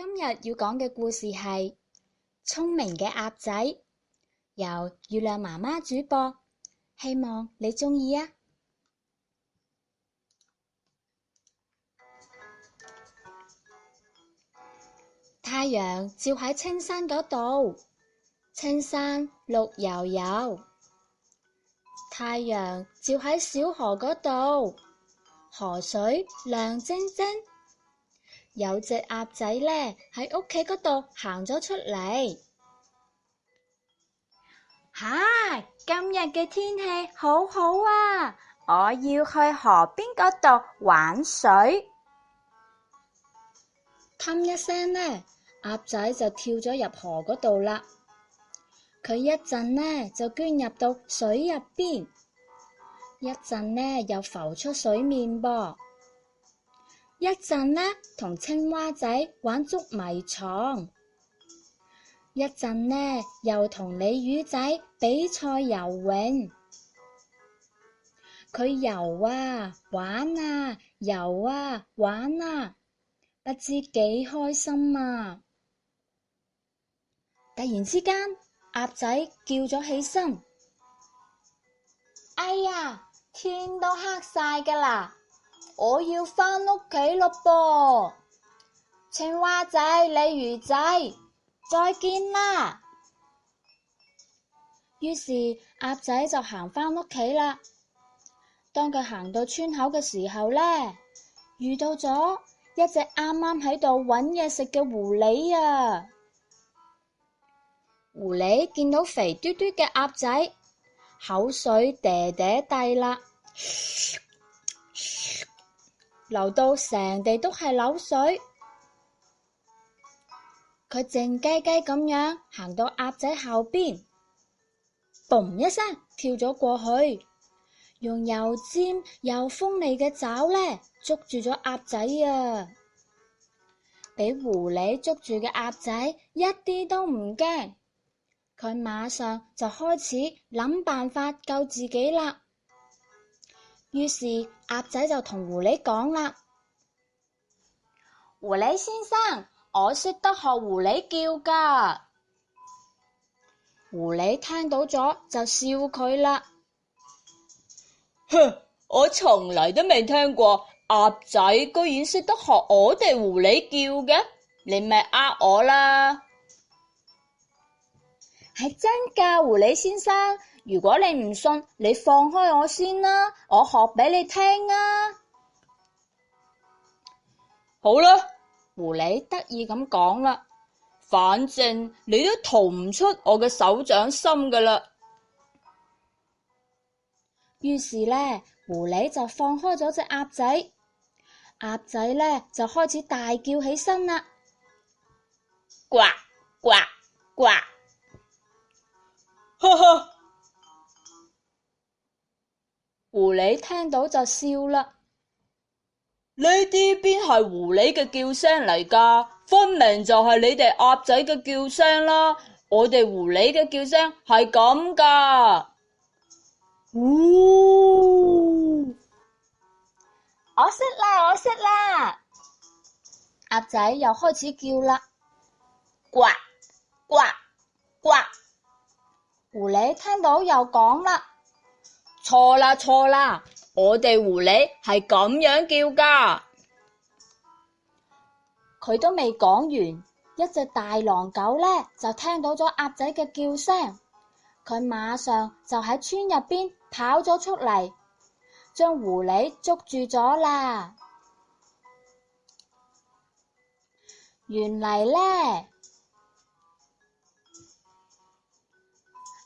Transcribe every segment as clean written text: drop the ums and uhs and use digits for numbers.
今日要講嘅故事係聰明嘅鴨仔，由月亮媽媽主播，希望你鍾意啊！太陽照喺青山嗰度，青山綠油油。太陽照喺小河嗰度，河水亮晶晶。有隻鴨仔呢，喺屋企嗰度行咗出嚟。嗨，今日嘅天氣好好啊！我要去河邊嗰度玩水。冚一聲呢，鴨仔就跳咗入河嗰度啦。佢一陣呢就鑽入到水入邊，一陣呢又浮出水面噃。一陣呢，同青蛙仔玩捉迷藏；一陣呢，又同鯉魚仔比賽游泳。佢游啊玩啊，游啊玩啊，不知幾開心啊！突然之間，鴨仔叫咗起身：哎呀，天都黑晒㗎啦！我要返屋企咯噃，青蛙仔、鯉魚仔，再見啦！於是鴨仔就行返屋企啦。當佢行到村口嘅時候呢，遇到咗一隻啱啱喺度搵嘢食嘅狐狸啊！狐狸見到肥嘟嘟嘅鴨仔，口水嗲嗲地啦。流到成地都係流水，佢靜雞雞咁樣行到鴨仔後邊，嘣一聲跳咗過去，用又尖又鋒利嘅爪呢捉住咗鴨仔啊！俾狐狸捉住嘅鴨仔一啲都唔驚，佢馬上就開始諗辦法救自己啦。於是鴨仔就同狐狸講啦：狐狸先生，我識得學狐狸叫㗎。狐狸聽到咗就笑佢啦：哼，我從嚟都未聽過鴨仔居然識得學我哋狐狸叫嘅，你咪呃我啦！係真㗎，狐狸先生。如果你唔信，你放開我先啦，我學俾你聽啊！好啦，狐狸得意咁講啦，反正你都逃唔出我嘅手掌心㗎啦。於是呢，狐狸就放開咗隻鴨仔，鴨仔呢就開始大叫起身啦，呱呱呱！哈哈！狐狸聽到就笑啦。呢啲邊係狐狸嘅叫聲嚟㗎？分明就係你哋鴨仔嘅叫聲啦！我哋狐狸嘅叫聲係咁㗎。嗚！我識啦，我識啦！鴨仔又開始叫啦，呱呱呱！狐狸聽到又講啦，錯啦錯啦，我哋狐狸係咁樣叫㗎。佢都未講完，一隻大狼狗呢就聽到咗鴨仔嘅叫聲，佢馬上就喺村入邊跑咗出嚟，將狐狸捉住咗啦。原嚟呢，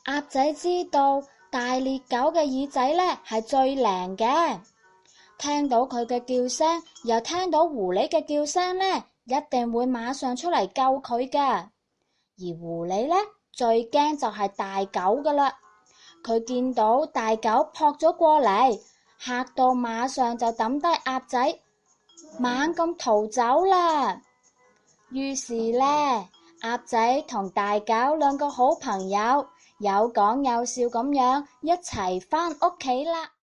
鴨仔知道大獵狗嘅耳仔呢係最靈嘅，聽到佢嘅叫聲，又聽到狐狸嘅叫聲呢，一定會馬上出嚟救佢㗎。而狐狸呢，最驚就係大狗㗎啦，佢見到大狗撲咗過嚟，嚇到馬上就抌低鴨仔，猛咁逃走啦。於是呢，鴨仔同大狗兩個好朋友有講有笑咁樣一齊返屋企啦。